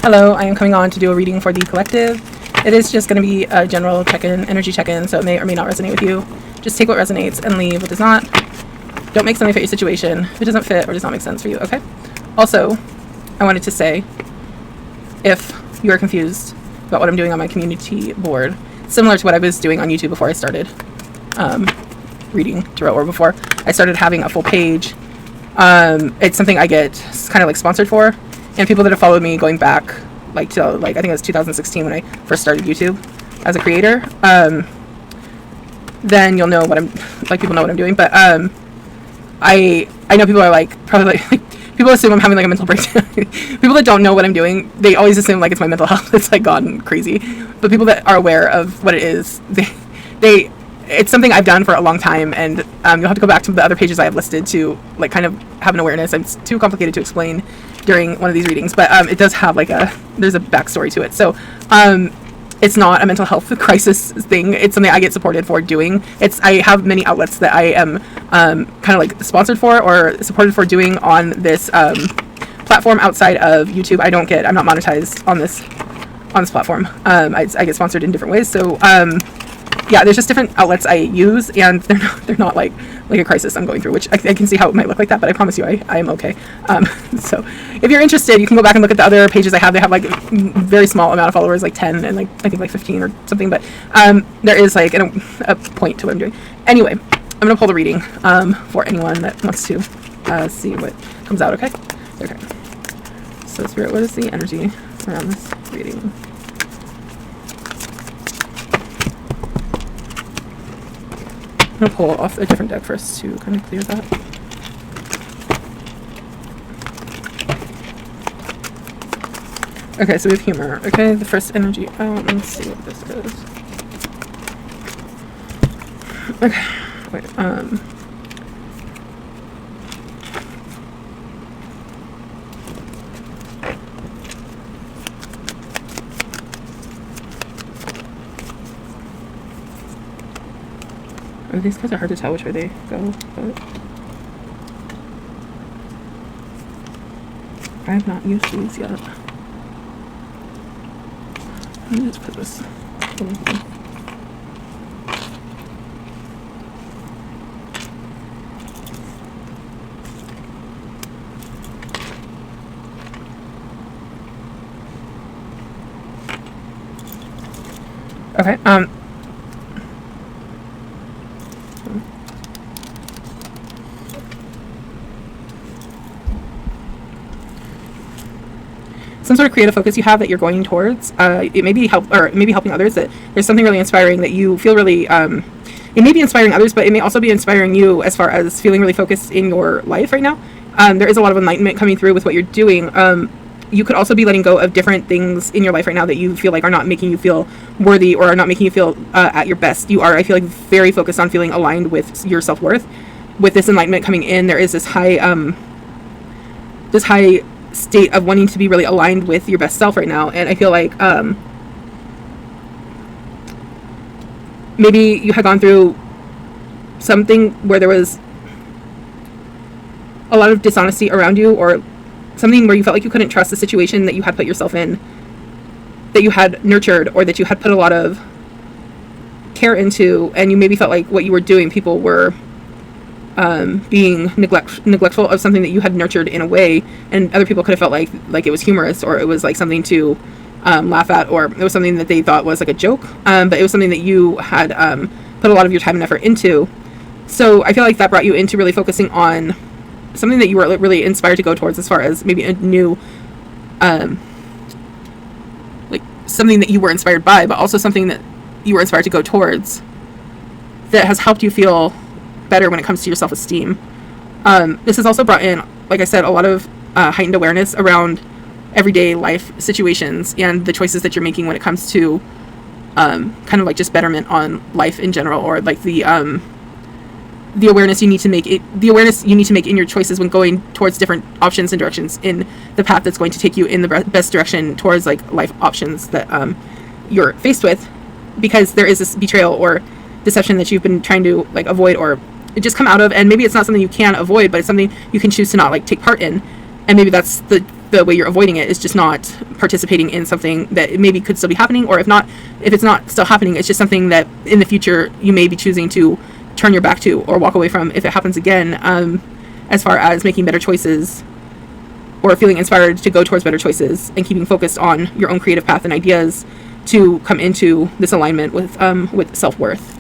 Hello, I am coming on to do a reading for the collective. It is just going to be a general check-in, energy check-in, so it may or may not resonate with you. Just take what resonates and leave what does not. Don't make something fit your situation if it doesn't fit or does not make sense for you, okay? Also, I wanted to say, if you are confused about what I'm doing on my community board, similar to what I was doing on YouTube before I started reading tarot, or before I started having a full page, it's something I get kind of like sponsored for. And people that have followed me going back, like to I think it was 2016 when I first started YouTube as a creator, then you'll know what I'm like. People know what I'm doing, but I know people are like probably like people assume I'm having like a mental breakdown. People that don't know what I'm doing, they always assume like it's my mental health. It's like gone crazy. But people that are aware of what it is, they it's something I've done for a long time, and you'll have to go back to the other pages I have listed to like kind of have an awareness. It's too complicated to explain during one of these readings, but it does have like there's a backstory to it. So it's not a mental health crisis thing. It's something I get supported for doing. I have many outlets that I am kind of like sponsored for or supported for doing on this platform outside of YouTube. I'm not monetized on this platform. I get sponsored in different ways. So yeah, there's just different outlets I use, and they're not like a crisis I'm going through, which I can see how it might look like that, but I promise you I am okay. So if you're interested, you can go back and look at the other pages I have. They have like very small amount of followers, like 10 and like I think like 15 or something, but there is like a point to what I'm doing. Anyway, I'm gonna pull the reading for anyone that wants to see what comes out. Okay. So Spirit, what is the energy around this reading? I'm going to pull off a different deck first to kind of clear that. Okay, so we have humor. Okay, the first energy out. Let's see what this is. Okay, wait, these guys are hard to tell which way they go, but I have not used these yet. Let me just put this little thing. Okay, some sort of creative focus you have that you're going towards. It may be helping others. That there's something really inspiring that you feel really. It may be inspiring others, but it may also be inspiring you as far as feeling really focused in your life right now. There is a lot of enlightenment coming through with what you're doing. You could also be letting go of different things in your life right now that you feel like are not making you feel worthy or are not making you feel at your best. You are, I feel like, very focused on feeling aligned with your self-worth. With this enlightenment coming in, there is this high state of wanting to be really aligned with your best self right now. And I feel like maybe you had gone through something where there was a lot of dishonesty around you, or something where you felt like you couldn't trust the situation that you had put yourself in, that you had nurtured, or that you had put a lot of care into, and you maybe felt like what you were doing, people were being neglectful of something that you had nurtured in a way, and other people could have felt like it was humorous, or it was like something to laugh at, or it was something that they thought was like a joke, but it was something that you had put a lot of your time and effort into. So I feel like that brought you into really focusing on something that you were really inspired to go towards, as far as maybe a new like something that you were inspired by, but also something that you were inspired to go towards that has helped you feel better when it comes to your self-esteem. This has also brought in, like I said, a lot of heightened awareness around everyday life situations and the choices that you're making when it comes to kind of like just betterment on life in general, or like the awareness you need to make in your choices when going towards different options and directions in the path that's going to take you in the best direction towards like life options that you're faced with, because there is this betrayal or deception that you've been trying to like avoid or just come out of, and maybe it's not something you can avoid, but it's something you can choose to not like take part in, and maybe that's the the way you're avoiding it is just not participating in something that maybe could still be happening, or if it's not still happening, it's just something that in the future you may be choosing to turn your back to or walk away from if it happens again, as far as making better choices or feeling inspired to go towards better choices and keeping focused on your own creative path and ideas to come into this alignment with self-worth.